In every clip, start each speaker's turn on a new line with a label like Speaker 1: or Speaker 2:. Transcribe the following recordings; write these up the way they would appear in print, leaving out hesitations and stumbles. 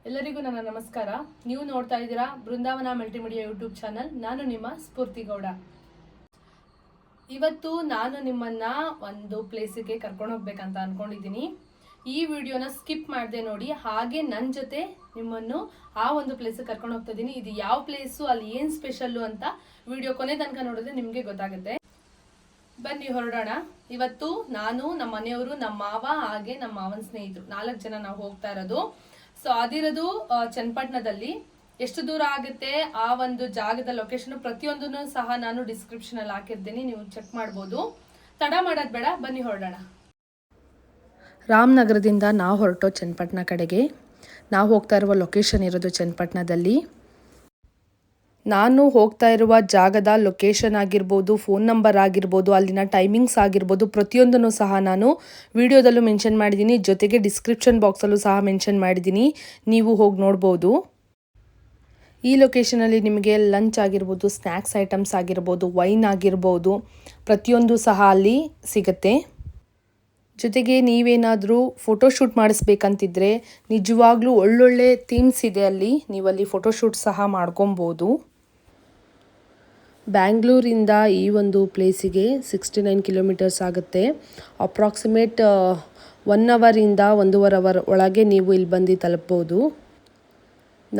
Speaker 1: ಎಲ್ಲರಿಗೂ ನನ್ನ ನಮಸ್ಕಾರ. ನೀವು ನೋಡ್ತಾ ಇದ್ದೀರಾ ಬೃಂದಾವನ ಮಲ್ಟಿಮೀಡಿಯಾ ಯೂಟ್ಯೂಬ್ ಚಾನಲ್. ನಾನು ನಿಮ್ಮ ಸ್ಫೂರ್ತಿ ಗೌಡ. ಇವತ್ತು ನಾನು ನಿಮ್ಮನ್ನ ಒಂದು ಪ್ಲೇಸಿಗೆ ಕರ್ಕೊಂಡು ಹೋಗ್ಬೇಕಂತ ಅನ್ಕೊಂಡಿದ್ದೀನಿ. ಈ ವಿಡಿಯೋನ ಸ್ಕಿಪ್ ಮಾಡದೆ ನೋಡಿ, ಹಾಗೆ ನನ್ನ ಜೊತೆ ನಿಮ್ಮನ್ನು ಆ ಒಂದು ಪ್ಲೇಸಿಗೆ ಕರ್ಕೊಂಡು ಹೋಗ್ತಾ ಇದ್ದೀನಿ. ಇದು ಯಾವ ಪ್ಲೇಸು, ಅಲ್ಲಿ ಏನು ಸ್ಪೆಷಲ್ಲು ಅಂತ ವಿಡಿಯೋ ಕೊನೆ ತನಕ ನೋಡಿದ್ರೆ ನಿಮಗೆ ಗೊತ್ತಾಗುತ್ತೆ. ಬನ್ನಿ ಹೊರಡೋಣ. ಇವತ್ತು ನಾನು, ನಮ್ಮ ಮನೆಯವರು, ನಮ್ಮ ಮಾವ ಹಾಗೆ ನಮ್ಮ ಮಾವನ ಸ್ನೇಹಿತರು 4 ಜನ ನಾವು ಹೋಗ್ತಾ ಇರೋದು. ಸೊ ಅದಿರೋದು ಚನ್ನಪಟ್ಟಣದಲ್ಲಿ. ಎಷ್ಟು ದೂರ ಆಗುತ್ತೆ, ಆ ಒಂದು ಜಾಗದ ಲೊಕೇಶನ್ ಪ್ರತಿಯೊಂದನ್ನು ಸಹ ನಾನು ಡಿಸ್ಕ್ರಿಪ್ಷನ್ ಅಲ್ಲಿ ಹಾಕಿರ್ತೀನಿ, ನೀವು ಚೆಕ್ ಮಾಡ್ಬೋದು. ತಡ ಮಾಡೋದು ಬೇಡ, ಬನ್ನಿ ಹೊರಡೋಣ. ರಾಮನಗರದಿಂದ ನಾವು ಹೊರಟೋ ಚನ್ನಪಟ್ಟಣ ಕಡೆಗೆ. ನಾವು ಹೋಗ್ತಾ ಇರುವ ಲೊಕೇಶನ್ ಇರೋದು ಚನ್ನಪಟ್ಟಣದಲ್ಲಿ. ನಾನು ಹೋಗ್ತಾ ಇರುವ ಜಾಗದ ಲೊಕೇಶನ್ ಆಗಿರ್ಬೋದು, ಫೋನ್ ನಂಬರ್ ಆಗಿರ್ಬೋದು, ಅಲ್ಲಿನ ಟೈಮಿಂಗ್ಸ್ ಆಗಿರ್ಬೋದು, ಪ್ರತಿಯೊಂದನ್ನು ಸಹ ನಾನು ವಿಡಿಯೋದಲ್ಲೂ ಮೆನ್ಷನ್ ಮಾಡಿದ್ದೀನಿ. ಜೊತೆಗೆ ಡಿಸ್ಕ್ರಿಪ್ಷನ್ ಬಾಕ್ಸಲ್ಲೂ ಸಹ ಮೆನ್ಷನ್ ಮಾಡಿದ್ದೀನಿ, ನೀವು ಹೋಗಿ ನೋಡ್ಬೋದು. ಈ ಲೊಕೇಶನಲ್ಲಿ ನಿಮಗೆ ಲಂಚ್ ಆಗಿರ್ಬೋದು, ಸ್ನ್ಯಾಕ್ಸ್ ಐಟಮ್ಸ್ ಆಗಿರ್ಬೋದು, ವೈನ್ ಆಗಿರ್ಬೋದು, ಪ್ರತಿಯೊಂದು ಸಹ ಅಲ್ಲಿ ಸಿಗುತ್ತೆ. ಜೊತೆಗೆ ನೀವೇನಾದರೂ ಫೋಟೋಶೂಟ್ ಮಾಡಿಸ್ಬೇಕಂತಿದ್ರೆ ನಿಜವಾಗ್ಲೂ ಒಳ್ಳೊಳ್ಳೆ ಥೀಮ್ಸ್ ಇದೆ ಅಲ್ಲಿ, ನೀವಲ್ಲಿ ಫೋಟೋಶೂಟ್ ಸಹ ಮಾಡ್ಕೊಬೋದು. ಬ್ಯಾಂಗ್ಳೂರಿಂದ ಈ ಒಂದು ಪ್ಲೇಸಿಗೆ 69 ಕಿಲೋಮೀಟರ್ಸ್ ಆಗುತ್ತೆ. ಅಪ್ರಾಕ್ಸಿಮೇಟ್ 1 ಅವರಿಂದ 1.5 ಅವರ್ ಒಳಗೆ ನೀವು ಇಲ್ಲಿ ಬಂದು ತಲುಪ್ಬೋದು.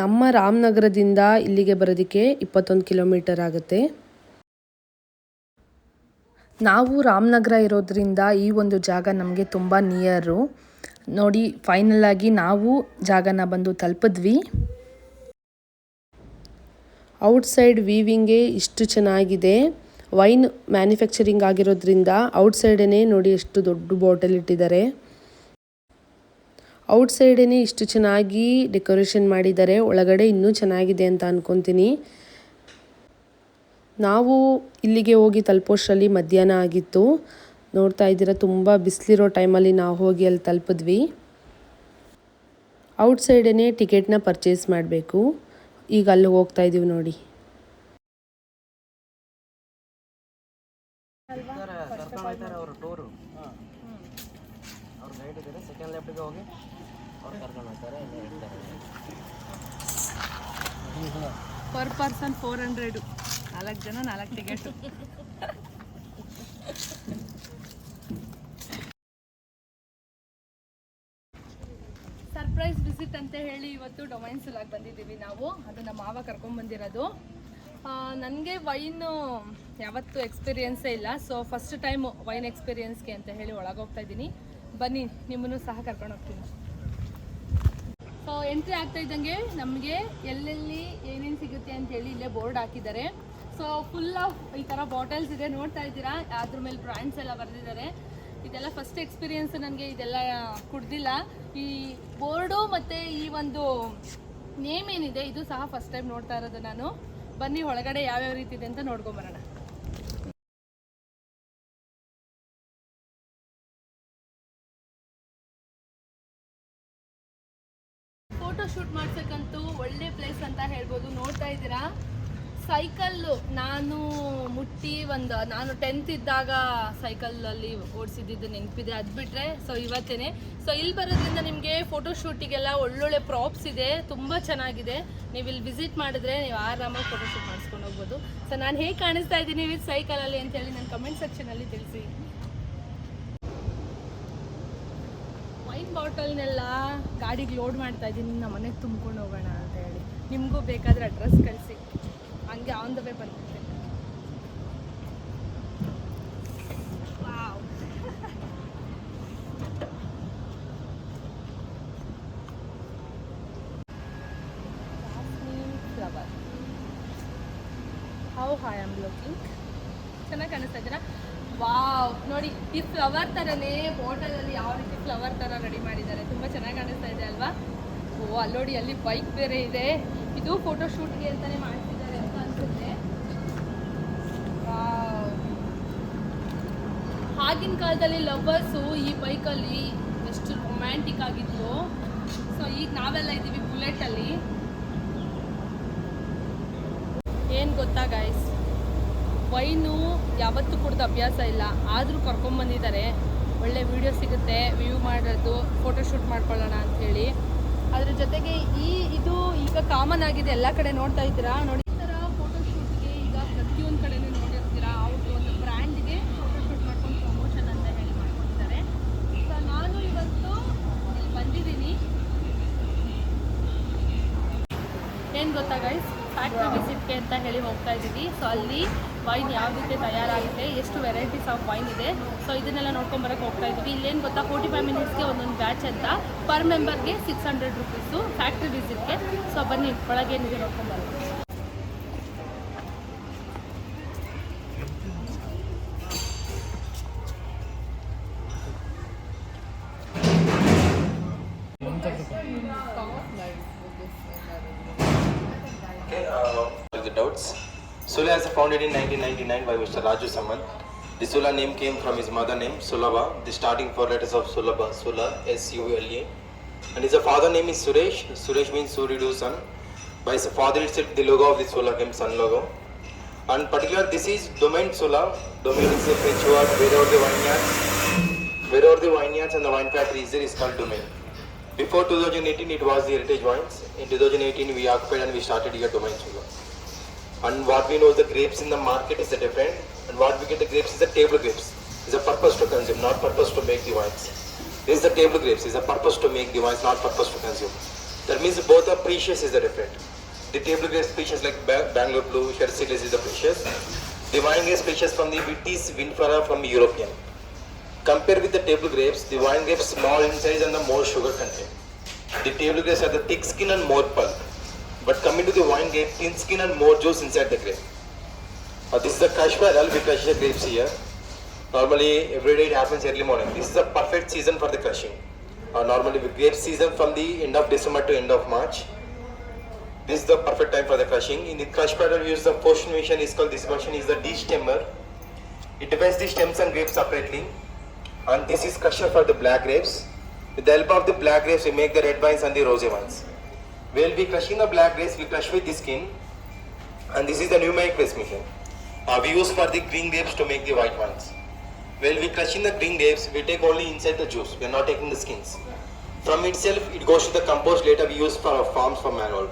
Speaker 1: ನಮ್ಮ ರಾಮನಗರದಿಂದ ಇಲ್ಲಿಗೆ ಬರೋದಕ್ಕೆ 21 ಕಿಲೋಮೀಟರ್ ಆಗುತ್ತೆ. ನಾವು ರಾಮನಗರ ಇರೋದ್ರಿಂದ ಈ ಒಂದು ಜಾಗ ನಮಗೆ ತುಂಬ ನಿಯರು. ನೋಡಿ, ಫೈನಲ್ ಆಗಿ ನಾವು ಜಾಗನ ಬಂದು ತಲುಪಿದ್ವಿ. ಔಟ್ಸೈಡ್ ವೀವಿಂಗೇ ಇಷ್ಟು ಚೆನ್ನಾಗಿದೆ. ವೈನ್ ಮ್ಯಾನುಫ್ಯಾಕ್ಚರಿಂಗ್ ಆಗಿರೋದ್ರಿಂದ ಔಟ್ಸೈಡೇ ನೋಡಿ ಎಷ್ಟು ದೊಡ್ಡ ಬಾಟಲ್ ಇಟ್ಟಿದ್ದಾರೆ. ಔಟ್ಸೈಡೇ ಇಷ್ಟು ಚೆನ್ನಾಗಿ ಡೆಕೋರೇಷನ್ ಮಾಡಿದ್ದಾರೆ, ಒಳಗಡೆ ಇನ್ನೂ ಚೆನ್ನಾಗಿದೆ ಅಂತ ಅನ್ಕೊತೀನಿ. ನಾವು ಇಲ್ಲಿಗೆ ಹೋಗಿ ತಲುಪೋಷ್ಟರಲ್ಲಿ ಮಧ್ಯಾಹ್ನ ಆಗಿತ್ತು. ನೋಡ್ತಾ ಇದ್ದೀರಾ, ತುಂಬ ಬಿಸಿಲಿರೋ ಟೈಮಲ್ಲಿ ನಾವು ಹೋಗಿ ಅಲ್ಲಿ ತಲುಪಿದ್ವಿ. ಔಟ್ಸೈಡೇ ಟಿಕೆಟ್ನ ಪರ್ಚೇಸ್ ಮಾಡಬೇಕು. ಈಗ ಅಲ್ಲಿ ಹೋಗ್ತಾ ಇದ್ದೀವಿ ನೋಡಿ. ಪರ್ ಪರ್ಸನ್ 400, 4 ಜನ 4 ಟಿಕೆಟ್. ಸರ್ಪ್ರೈಸ್ ವಿಸಿಟ್ ಅಂತ ಹೇಳಿ ಇವತ್ತು ಡೊಮೈನ್ಸಲಾಗಿ ಬಂದಿದ್ದೀವಿ ನಾವು. ಅದು ನಮ್ಮ ಮಾವ ಕರ್ಕೊಂಡ್ಬಂದಿರೋದು. ನನಗೆ ವೈನು ಯಾವತ್ತೂ ಎಕ್ಸ್ಪೀರಿಯೆನ್ಸೇ ಇಲ್ಲ. ಸೊ ಫಸ್ಟ್ ಟೈಮ್ ವೈನ್ ಎಕ್ಸ್ಪೀರಿಯೆನ್ಸ್ಗೆ ಅಂತ ಹೇಳಿ ಒಳಗೋಗ್ತಾ ಇದ್ದೀನಿ. ಬನ್ನಿ, ನಿಮ್ಮನ್ನು ಸಹ ಕರ್ಕೊಂಡು ಹೋಗ್ತೀನಿ. ಸೊ ಎಂಟ್ರಿ ಆಗ್ತಾ ಇದ್ದಂಗೆ ನಮಗೆ ಎಲ್ಲೆಲ್ಲಿ ಏನೇನು ಸಿಗುತ್ತೆ ಅಂತೇಳಿ ಇಲ್ಲೇ ಬೋರ್ಡ್ ಹಾಕಿದ್ದಾರೆ. ಸೊ ಫುಲ್ ಆಫ್ ಈ ಥರ ಬಾಟಲ್ಸ್ ಇದೆ, ನೋಡ್ತಾ ಇದ್ದೀರಾ. ಅದ್ರ ಮೇಲೆ ಬ್ರ್ಯಾಂಡ್ಸ್ ಎಲ್ಲ ಬರೆದಿದ್ದಾರೆ. ಇದೆಲ್ಲ ಫಸ್ಟ್ ಎಕ್ಸ್ಪೀರಿಯೆನ್ಸ್ ನನಗೆ, ಇದೆಲ್ಲ ಕುಡ್ದಿಲ್ಲ. ಈ ಬೋರ್ಡು ಮತ್ತು ಈ ಒಂದು ನೇಮ್ ಏನಿದೆ ಇದು ಸಹ ಫಸ್ಟ್ ಟೈಮ್ ನೋಡ್ತಾ ಇರೋದು ನಾನು. ಬನ್ನಿ ಒಳಗಡೆ ಯಾವ್ಯಾವ ರೀತಿ ಇದೆ ಅಂತ ನೋಡ್ಕೊಂಬರೋಣ. ಫೋಟೋ ಶೂಟ್ ಮಾಡ್ಸಕ್ಕಂತೂ ಒಳ್ಳೆ ಪ್ಲೇಸ್ ಅಂತ ಹೇಳ್ಬೋದು. ನೋಡ್ತಾ ಇದ್ದೀರಾ, ಸೈಕಲ್ಲು ನಾನು ಮುಟ್ಟಿ ನಾನು 10th ಇದ್ದಾಗ ಸೈಕಲಲ್ಲಿ ಓಡಿಸಿದ್ದು ನೆನಪಿದೆ, ಅದು ಬಿಟ್ಟರೆ ಸೊ ಇವತ್ತೇ. ಸೊ ಇಲ್ಲಿ ಬರೋದ್ರಿಂದ ನಿಮಗೆ ಫೋಟೋ ಶೂಟಿಗೆಲ್ಲ ಒಳ್ಳೊಳ್ಳೆ ಪ್ರಾಪ್ಸ್ ಇದೆ, ತುಂಬ ಚೆನ್ನಾಗಿದೆ. ನೀವು ಇಲ್ಲಿ ವಿಸಿಟ್ ಮಾಡಿದ್ರೆ ನೀವು ಆರಾಮಾಗಿ ಫೋಟೋ ಶೂಟ್ ಮಾಡಿಸ್ಕೊಂಡು ಹೋಗ್ಬೋದು. ಸೊ ನಾನು ಹೇಗೆ ಕಾಣಿಸ್ತಾ ಇದ್ದೀನಿ ವಿತ್ ಸೈಕಲಲ್ಲಿ ಅಂತೇಳಿ ನನ್ನ ಕಮೆಂಟ್ ಸೆಕ್ಷನಲ್ಲಿ ತಿಳಿಸಿ. ವೈನ್ ಬಾಟಲ್ನೆಲ್ಲ ಗಾಡಿಗೆ ಲೋಡ್ ಮಾಡ್ತಾ ಇದ್ದೀನಿ, ನಮ್ಮ ಮನೆಗೆ ತುಂಬ್ಕೊಂಡು ಹೋಗೋಣ ಅಂತ ಹೇಳಿ. ನಿಮಗೂ ಬೇಕಾದರೆ ಅಡ್ರೆಸ್ ಕಳಿಸಿ, ಹಂಗೆ ಆನ್ ದ ವೇ ಬಂದಿದ್ದೆ. Wow, flower, how I am looking, ಚೆನ್ನಾಗಿ ಕಾಣಿಸ್ತಾ ಇದ್ದೀರಾ? ವಾವ್, ನೋಡಿ ಈ ಫ್ಲವರ್ ಥರನೇ ಬಾಟಲಲ್ಲಿ ಯಾವ ರೀತಿ ಫ್ಲವರ್ ಥರ ರೆಡಿ ಮಾಡಿದ್ದಾರೆ, ತುಂಬ ಚೆನ್ನಾಗಿ ಕಾಣಿಸ್ತಾ ಇದೆ ಅಲ್ವಾ? ಓ, ಅಲ್ಲೋಡಿ, ಅಲ್ಲಿ ಬೈಕ್ ಬೇರೆ ಇದೆ. ಇದು ಫೋಟೋ ಶೂಟ್ಗೆ ಅಂತಲೇ ಮಾಡ್ತಿದ್ದಾರೆ ಅಂತ ಅನ್ಸುತ್ತೆ. ಆಗಿನ ಕಾಲದಲ್ಲಿ ಲವರ್ಸು ಈ ಬೈಕಲ್ಲಿ ಎಷ್ಟು ರೊಮ್ಯಾಂಟಿಕ್ ಆಗಿತ್ತು. ಸೊ ಈಗ ನಾವೆಲ್ಲ ಇದ್ದೀವಿ ಬುಲೆಟಲ್ಲಿ. ಏನು ಗೊತ್ತಾ ಗೈಸ್, ವೈನು ಯಾವತ್ತೂ ಕುಡ್ದು ಅಭ್ಯಾಸ ಇಲ್ಲ, ಆದರೂ ಕರ್ಕೊಂಬಂದಿದ್ದಾರೆ. ಒಳ್ಳೆ ವೀಡಿಯೋ ಸಿಗುತ್ತೆ, ವ್ಯೂ ಮಾಡೋದು, ಫೋಟೋಶೂಟ್ ಮಾಡ್ಕೊಳ್ಳೋಣ ಅಂಥೇಳಿ. ಅದ್ರ ಜೊತೆಗೆ ಇದು ಈಗ ಕಾಮನ್ ಆಗಿದೆ, ಎಲ್ಲ ಕಡೆ ನೋಡ್ತಾ ಇದ್ದೀರಾ ನೋಡಿ. ಈ ಥರ ಫೋಟೋಶೂಟ್ಗೆ ಈಗ ಪ್ರತಿಯೊಂದು ಕಡೆನೂ ನೋಡಿರ್ತೀರಾ, ಅವ್ರದ್ದು ಒಂದು ಬ್ರ್ಯಾಂಡ್ಗೆ ಫೋಟೋಶೂಟ್ ಮಾಡ್ಕೊಂಡು ಪ್ರಮೋಷನ್ ಅಂತ ಹೇಳಿ ಮಾಡ್ಕೊಂಡಿದ್ದಾರೆ. ಸೊ ನಾನು ಇವತ್ತು ಇಲ್ಲಿ ಬಂದಿದ್ದೀನಿ, ಏನು ಗೊತ್ತಾ ಗೈಸ್, ಫ್ಯಾಕ್ಟ್ರಿ ವಿಸಿಟ್ಗೆ ಅಂತ ಹೇಳಿ ಹೋಗ್ತಾ ಇದ್ದೀವಿ. ಸೊ ಅಲ್ಲಿ ವೈನ್ ಯಾವ ರೀತಿ ತಯಾರಾಗುತ್ತೆ, ಎಷ್ಟು ವೆರೈಟೀಸ್ ಆಫ್ ವೈನ್ ಇದೆ, ಸೊ ಇದನ್ನೆಲ್ಲ ನೋಡ್ಕೊಂಬರಕ್ಕೆ ಹೋಗ್ತಾ ಇದ್ದೀವಿ. ಇಲ್ಲೇನು ಗೊತ್ತಾ, 45 ಮಿನಿಟ್ಸ್ಗೆ ಒಂದೊಂದು ಬ್ಯಾಚ್ ಅಂತ, ಪರ್ ಮೆಂಬರ್ಗೆ 600 ರುಪೀಸು ಫ್ಯಾಕ್ಟ್ರಿ ವಿಸಿಟ್ಗೆ. ಸೊ ಬನ್ನಿ ಒಳಗೇನಿದೆ ನೋಡ್ಕೊಂಬರೋದು.
Speaker 2: The doubts. Sula is founded in 1999 by Mr. Raju Samant. The Sula name came from his mother name Sulabha. The starting 4 letters of Sulabha, Sula, S-U-L-A. And his father name is Suresh. Suresh means Suridu son. By his father itself, the logo of the Sula came sun logo. And particular, this is Domaine Sula. Domaine is a French word. Wherever the vineyards and the wine factory is there is called Domaine. Before 2018, it was the Heritage Wines. In 2018, we occupied and we started here Domaine Sula. And what we know is the grapes in the market is different. And what we get the grapes is the table grapes. It's a purpose to consume, not purpose to make the wines. This is the table grapes. It's a purpose to make the wines, not purpose to consume. That means both are precious is the different. The table grapes precious like Bangalore Blue, Cherseles is the precious. The wine grapes precious from the Vitis vinifera from the European. Compared with the table grapes, the wine grapes small in size and the more sugar content. The table grapes are the thick skin and more pulp. But coming to the wine grape, thin skin and more juice inside the grape. This is the crush barrel. We crush the grapes here. Normally, every day it happens early morning. This is the perfect season for the crushing. Normally, we grape season from the end of December to end of March. This is the perfect time for the crushing. In the crush barrel, we use the portion machine. Is called this machine is the destemmer. It divides the stems and grapes separately. And this is crusher for the black grapes. With the help of the black grapes, we make the red wines and the rosé wines. While we crushing the black grapes, we crush with the skin. And this is the numeric press machine. We use for the green grapes to make the white wines. While we crushing the green grapes, we take only inside the juice. We are not taking the skins. From itself, it goes to the compost. Later, we use for our farms for manual.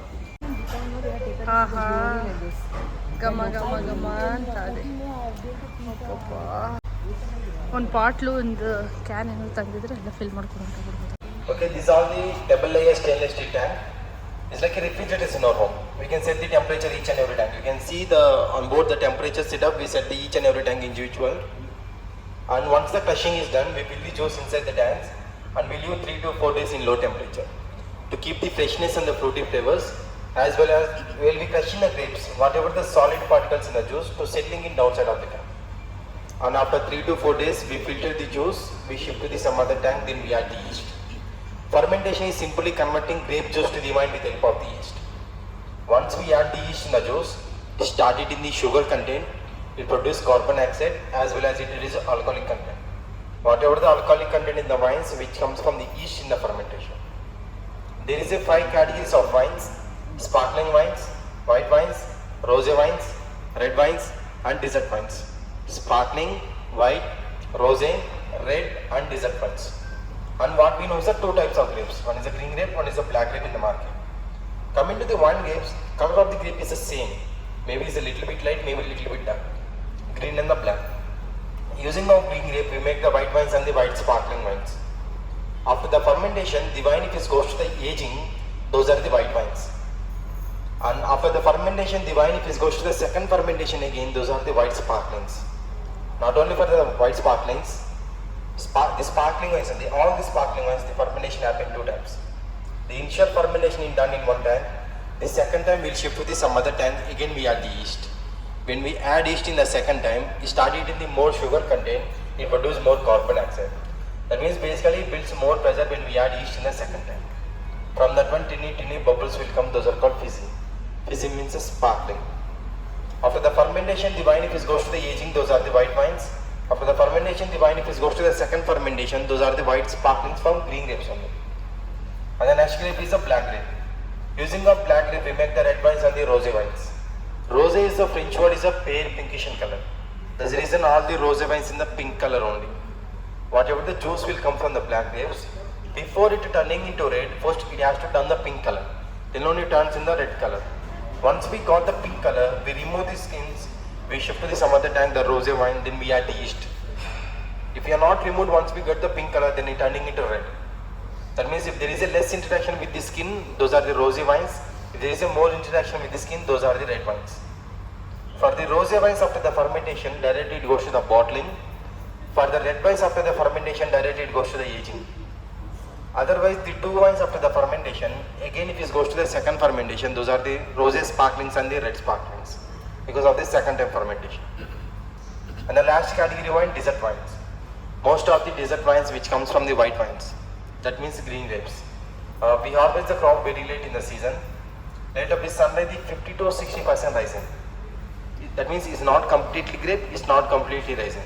Speaker 1: ಒಂದು bottle ಒಂದು can ಏನೋ ತಂದಿದ್ರೆ ಎಲ್ಲ fill ಮಾಡ್ಕೊಂಡು ಬಿಡ್ಬೋದು.
Speaker 2: Okay, these are the double layer stainless steel tank. It's like a refrigerator in our home. We can set the temperature each and every tank. You can see the on board the temperature setup. We set the each and every tank individual. And once the crushing is done, we fill the juice inside the tanks and we leave 3 to 4 days in low temperature to keep the freshness and the fruity flavors, as well as while we crushing the grapes, whatever the solid particles in the juice to settling in downside of the tank. And after 3 to 4 days, we filter the juice, we shift to the some other tank, then we add the yeast. Fermentation is simply converting grape juice to the wine with the help of the yeast. Once we add the yeast in the juice, start it in the sugar content, it produces carbon dioxide as well as it reduces alcoholic content. Whatever the alcoholic content in the wines which comes from the yeast in the fermentation. There is a 5 categories of wines: sparkling wines, white wines, rosé wines, red wines and dessert wines. Sparkling, white, rosé, red and dessert wines. And what we know is the 2 types of grapes. One is a green grape, one is a black grape in the market. Coming to the wine grapes, color of the grape is the same. Maybe it's a little bit light, maybe a little bit dark. Green and the black. Using our green grape, we make the white wines and the white sparkling wines. After the fermentation, the wine if it goes to the aging, those are the white wines. And after the fermentation, the wine if it goes to the second fermentation again, those are the white sparklings. Not only for the white sparklings, the sparkling wines and all the sparkling wines, the fermentation happen 2 times. The initial fermentation is done in one tank. The second time we'll shift to the some other tank. Again we add the yeast. When we add yeast in the second time, we start it in the more sugar content. It produces more carbon dioxide. That means basically it builds more pressure when we add yeast in the second time. From that one, tiny bubbles will come. Those are called fizzing. Fizzing means a sparkling. After the fermentation, the wine if it goes to the aging, those are the white wines. After the fermentation, the wine if it goes to the second fermentation, those are the white sparklings from green grapes only. And the next grape is a black grape. Using a black grape, we make the red wines and the rosé wines. Rosé is the French word, is a pale pinkish in color. That's the reason all the rosé wines in the pink color only. Whatever the juice will come from the black grapes, Before it turning into red, first it has to turn the pink color. Then only turns in the red color. Once we got the pink color, we remove the skins, we shift to the some other tank, the rosé wine, then we add the yeast. If you are not removed once we get the pink color, then it turning into red. That means if there is a less interaction with the skin, those are the rosé wines. If there is a more interaction with the skin, those are the red wines. For the rosé wines after the fermentation, directly it goes to the bottling. For the red wines after the fermentation, directly it goes to the aging. Otherwise, the two wines after the fermentation, again if it goes to the second fermentation, those are the rosé sparklings and the red sparklings because of the second time fermentation. And the last category wine, dessert wines. Most of the dessert wines which comes from the white wines, that means green grapes. We harvest the crop very late in the season. Late of the sunlight, the 50 to 60% rising. That means it's not completely grape, it's not completely rising.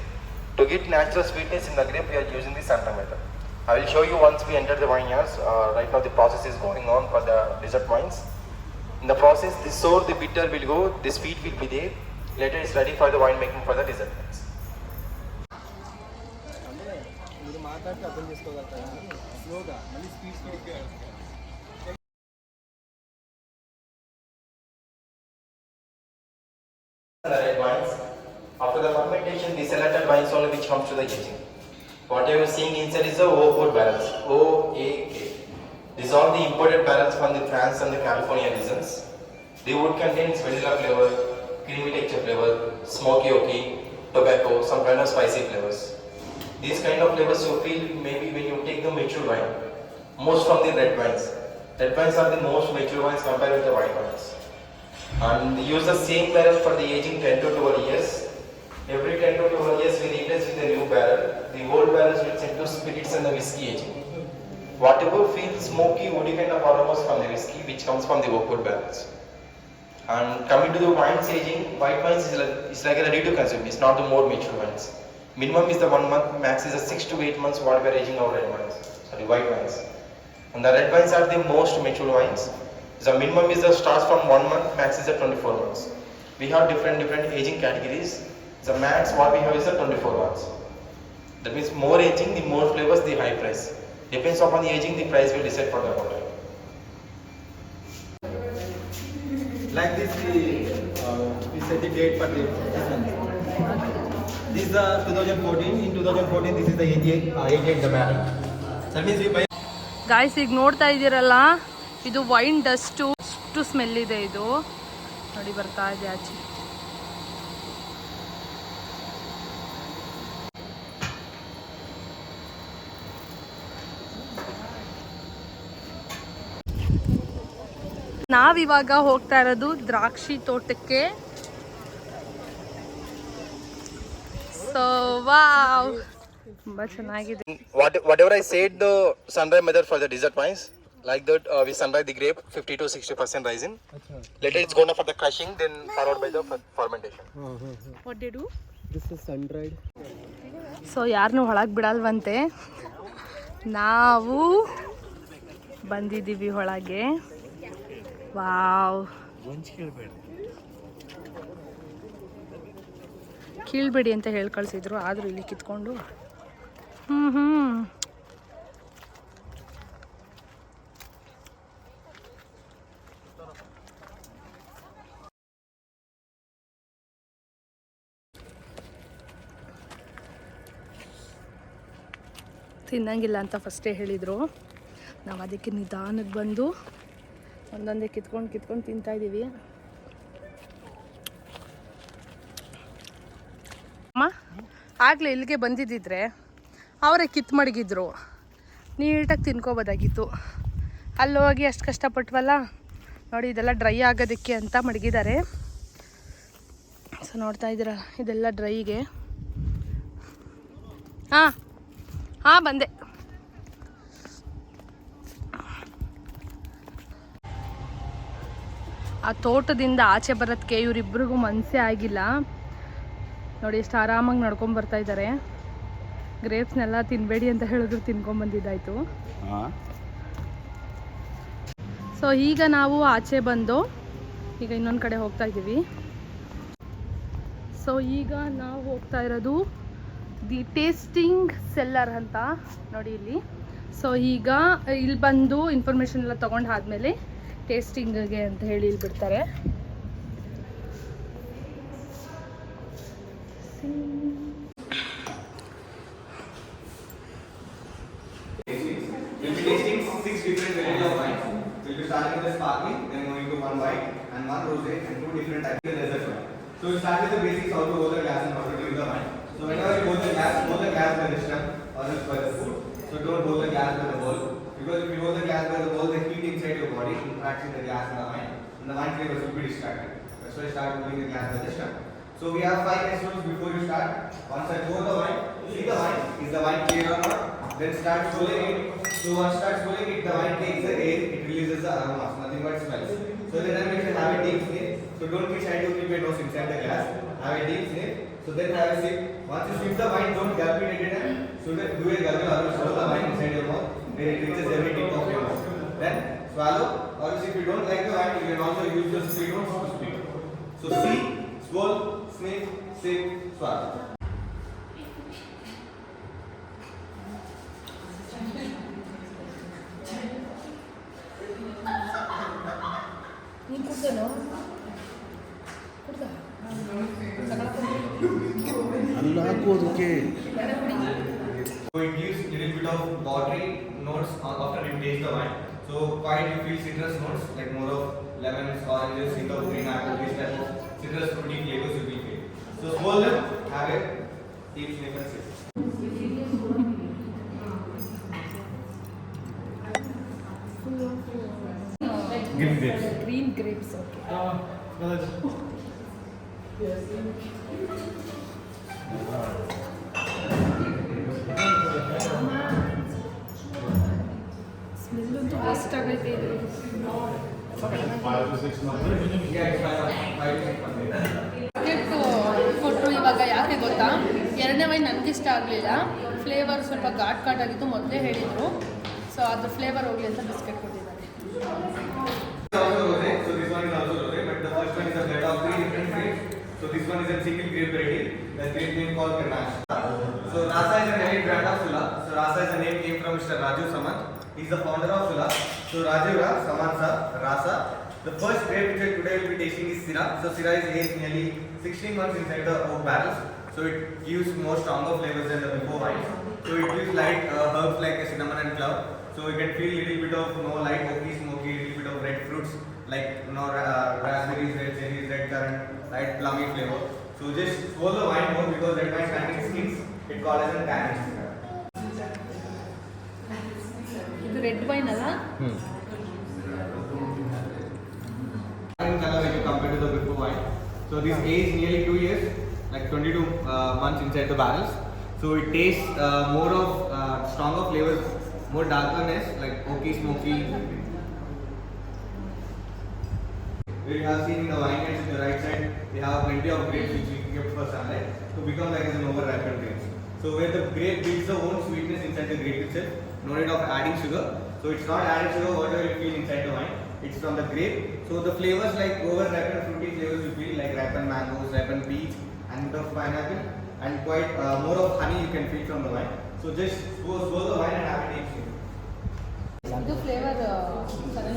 Speaker 2: To get natural sweetness in the grape, we are using the Santa method. I will show you once we enter the vineyards. Right now the process is going on for the dessert wines. In the process, the sour, the bitter will go, the sweet will be there. Later it's ready for the wine making for the dessert wines. The red wines. After the fermentation, the selected wines only which comes to the aging. What you are seeing inside is the O4 barrels, OAK. These are the imported barrels from the France and the California regions. The wood contains vanilla flavor, creamy texture flavor, smoky oaky, tobacco, some kind of spicy flavors. These kind of flavors you feel maybe when you take the mature wine, most from the red wines. Red wines are the most mature wines compared with the white wines. And they use the same barrel for the aging 10 to 12 years. Every 10 to 12 years we replace with a new barrel. The old barrels will send to spirits and the whiskey aging. Whatever feels smoky, woody kind of aromas from the whiskey which comes from the oak wood barrels. And coming to the wines aging, white wines is like ready to consume. It's not the more mature wines. Minimum is the 1 month, max is the 6 to 8 months what we are aging our red wines. Sorry, white wines. And the red wines are the most mature wines. The minimum is the starts from 1 month, max is the 24 months. We have different aging categories. The max what we have is the 24 months. That means more aging, the more flavors, the high price. Depends upon the aging, the price will decide for the bottle.
Speaker 3: Like this, we set the date for this one. This is 2014. In 2014, this is the 88 the barrel. That means we buy.
Speaker 1: Guys ಈಗ ನೋಡ್ತಾ ಇದ್ದೀರಲ್ಲ, ಇದು wine dust, ಅಷ್ಟು smell ಇದೆ ಇದು. ನೋಡಿ ಬರ್ತಾ ಇದೆ ಆಚೆ. ನಾವಿವಾಗ ಹೋಗ್ತಾ ಇರೋದು ದ್ರಾಕ್ಷಿ ತೋಟಕ್ಕೆ. ಸೊ ವಾವ್, ತುಂಬಾ ಚೆನ್ನಾಗಿದೆ.
Speaker 2: Whatever I said, the sunrise method for the dessert wines, like that we sunrise the grape 50 to 60% rising. Later it's going for the crushing, then followed by the fermentation.
Speaker 1: What they do?
Speaker 3: This is sun-dried.
Speaker 1: So ಯಾರನ್ನೂ ಒಳಗೆ ಬಿಡಲ್ವಂತೆ, ನಾವು ಬಂದಿದ್ದೀವಿ ಒಳಗೆ. Wow, ಕೀಳ್ಬೇಡಿ ಅಂತ ಹೇಳಿ ಕಳಿಸಿದ್ರು, ಆದರೂ ಇಲ್ಲಿ ಕಿತ್ಕೊಂಡು ತಿನ್ನಂಗಿಲ್ಲ ಅಂತ ಫಸ್ಟೇ ಹೇಳಿದರು. ನಾವು ಅದಕ್ಕೆ ನಿಧಾನಕ್ಕೆ ಬಂದು ಒಂದೊಂದೇ ಕಿತ್ಕೊಂಡು ತಿಂತಾ ಇದ್ದೀವಿ. ಅಮ್ಮ ಆಗಲೇ ಇಲ್ಲಿಗೆ ಬಂದಿದ್ದಿದ್ರೆ ಅವರೇ ಕಿತ್ತು ಮಡಗಿದ್ರು, ನೀಟಾಗಿ ತಿನ್ಕೋಬೋದಾಗಿತ್ತು. ಅಲ್ಲಿ ಹೋಗಿ ಅಷ್ಟು ಕಷ್ಟಪಟ್ವಲ್ಲ ನೋಡಿ, ಇದೆಲ್ಲ ಡ್ರೈ ಆಗೋದಕ್ಕೆ ಅಂತ ಮಡಗಿದ್ದಾರೆ. ಸೊ ನೋಡ್ತಾ ಇದ್ದೀರ, ಇದೆಲ್ಲ ಡ್ರೈಗೆ. ಹಾಂ ಬಂದೆ. ಆ ತೋಟದಿಂದ ಆಚೆ ಬರೋದಕ್ಕೆ ಇವರಿಬ್ಬರಿಗೂ ಮನಸ್ಸೇ ಆಗಿಲ್ಲ. ನೋಡಿ ಎಷ್ಟು ಆರಾಮಾಗಿ ನಡ್ಕೊಂಡು ಬರ್ತಾ ಇದ್ದಾರೆ. ಗ್ರೇಪ್ಸ್ನೆಲ್ಲ ತಿನ್ನಬೇಡಿ ಅಂತ ಹೇಳಿದ್ರು ತಿನ್ಕೊಂಬಂದಿದ್ದಾಯಿತು. ಸೊ ಈಗ ನಾವು ಆಚೆ ಬಂದು ಈಗ ಇನ್ನೊಂದು ಕಡೆ ಹೋಗ್ತಾ ಇದ್ದೀವಿ. ಸೊ ಈಗ ನಾವು ಹೋಗ್ತಾ ಇರೋದು ದಿ ಟೇಸ್ಟಿಂಗ್ ಸೆಲ್ಲರ್ ಅಂತ. ನೋಡಿ ಇಲ್ಲಿ ಸೊ ಈಗ ಇಲ್ಲಿ ಬಂದು ಇನ್ಫಾರ್ಮೇಷನ್ ಎಲ್ಲ ತೊಗೊಂಡು ಆದಮೇಲೆ ಟೇಸ್ಟಿಂಗ್ಗೆ ಅಂತ ಹೇಳಿ ಇಲ್ಲಿ ಬಿಡ್ತಾರೆ.
Speaker 3: We'll be tasting 6 different varieties of wine. We'll be starting with the sparkling, then going to one white and one rosé and 2 different types of desert wine. So we start with the basics, how to hold the glass and how to drink the wine. So whenever you hold the glass by the stem or else by the foot. So don't hold the glass by the bowl, because if you hold the glass by the bowl, the heat inside your body interacts with the glass and the wine, and the wine flavors will be distracted. That's why start holding the glass by the stem. So we have 5 next rules before you start. Once I pour the wine, see the wine, is the wine clear or not? Then start swirling it. So once start swirling it, the wine takes the air, it releases the aromas, nothing but smells. So then you should have a deep sniff. So don't be shy to keep your nose inside the glass. Have a deep sniff. So then have a sip. Once you sip the wine, don't gulp it at a time. So then do a gulp or swallow the wine inside your mouth, where it reaches every tip of your mouth. Then swallow, or if you don't like the wine, you can also use your spoon to speak. So see, swallow, sniff, sip, swallow.
Speaker 1: ನೀನು ಕುಡ್ದೇನೋ ಕುಡ್ದ
Speaker 4: ಅಲ್ಲ ಹಾಕೋದಕ್ಕೆ.
Speaker 3: So it gives little bit of watery notes after you taste the wine. So quite you feel citrus notes like more of lemons, oranges, citrus, green apple, this type of citrus fruity flavors you will feel. So swirl them, have a deep sniff and sip.
Speaker 1: Green grapes. Okay, smell ಅಂತೂ best ಆಗೈತೆ ಇದು. Biscuit ಕೊಟ್ಟರು ಇವಾಗ. ಯಾಕೆ ಗೊತ್ತಾ, ಎರಡನೇ wine ನನಗಿಷ್ಟ ಆಗಲಿಲ್ಲ, ಫ್ಲೇವರ್ ಸ್ವಲ್ಪ ಘಾಟ್ ಆಗಿತ್ತು, ಮೊದಲೇ ಹೇಳಿದರು. ಸೊ ಅದ್ರ ಫ್ಲೇವರ್ ಹೋಗಲಿ ಅಂತ ಬಿಸ್ಕೆಟ್ ಕೊಟ್ಟಿದ್ದಾರೆ.
Speaker 3: Also rosé, so this one is also rosé, but the first one is a blend of 3 different grapes. So this one is a single grape variety, the grape name called Grenache. So Rasa is a named brand of Sula. So Rasa is a name came from Mr. Raju Samant. He is the founder of Sula. So Rajivra, Samant sir, Rasa. The first grape which today will be tasting is Syrah. So Syrah is aged nearly 16 months inside the oak barrels. So it gives more stronger flavors than the before wines. So it gives light herbs like cinnamon and clove. So you can feel little bit of light oaky, smoky, little bit of red fruits like raspberries, red cherries, red currant, light plummy flavor. So just swirl the wine more, because red wine standing skins it causes a tannin.
Speaker 1: ಇದು red wine ಅಲ್ಲ?
Speaker 3: In color when you compare to the before wine. So this aged nearly 2 years, like 22 months inside the barrels. So it tastes more of stronger flavors, more darkness like oaky, smoky. We have seen in the wine cans on the right side, they have plenty of grapes which we kept for sunlight to become like an over-ripened grapes. So where the grape builds the own sweetness inside the grape itself, no need of adding sugar. So it's not added sugar, whatever you feel inside the wine, it's from the grape. So the flavors like over-ripened fruity flavors you feel like ripened mangoes, ripened peach, and bit of pineapple, and quite more of honey you can feel from the wine. So just swirl the wine and have a taste.
Speaker 1: ಇದು flavour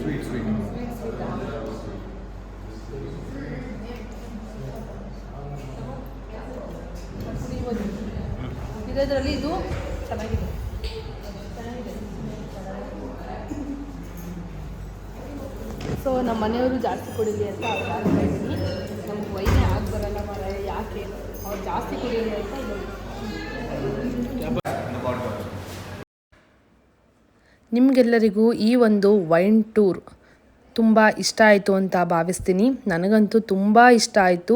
Speaker 3: Sweet.
Speaker 1: Sweet ಇದರಲ್ಲಿ ಇದು ಚೆನ್ನಾಗಿದೆ. So ನಮ್ಮ ಮನೆಯವರು ಜಾಸ್ತಿ ಕುಡೀಲಿ ಅಂತ ಅವ್ರು ಹಾಕ್ತಾ ಇದ್ದೀನಿ. ನಮ್ಗೆ ವೈನೇ ಆಗಿ ಬರಲ್ಲ ಮರ, ಯಾಕೆ ಅವ್ರು ಜಾಸ್ತಿ ಕುಡೀಲಿ ಅಂತ ಇದು. ನಿಮಗೆಲ್ಲರಿಗೂ ಈ ಒಂದು ವೈನ್ ಟೂರ್ ತುಂಬ ಇಷ್ಟ ಆಯಿತು ಅಂತ ಭಾವಿಸ್ತೀನಿ. ನನಗಂತೂ ತುಂಬ ಇಷ್ಟ ಆಯಿತು,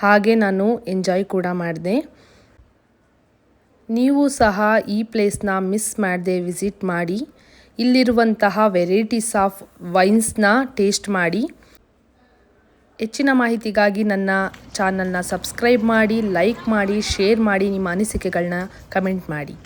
Speaker 1: ಹಾಗೆ ನಾನು ಎಂಜಾಯ್ ಕೂಡ ಮಾಡಿದೆ. ನೀವು ಸಹ ಈ ಪ್ಲೇಸ್ನ ಮಿಸ್ ಮಾಡದೆ ವಿಸಿಟ್ ಮಾಡಿ, ಇಲ್ಲಿರುವಂತಹ ವೆರೈಟೀಸ್ ಆಫ್ ವೈನ್ಸ್ನ ಟೇಸ್ಟ್ ಮಾಡಿ. ಹೆಚ್ಚಿನ ಮಾಹಿತಿಗಾಗಿ ನನ್ನ ಚಾನಲ್ನ ಸಬ್ಸ್ಕ್ರೈಬ್ ಮಾಡಿ, ಲೈಕ್ ಮಾಡಿ, ಶೇರ್ ಮಾಡಿ, ನಿಮ್ಮ ಅನಿಸಿಕೆಗಳನ್ನ ಕಮೆಂಟ್ ಮಾಡಿ.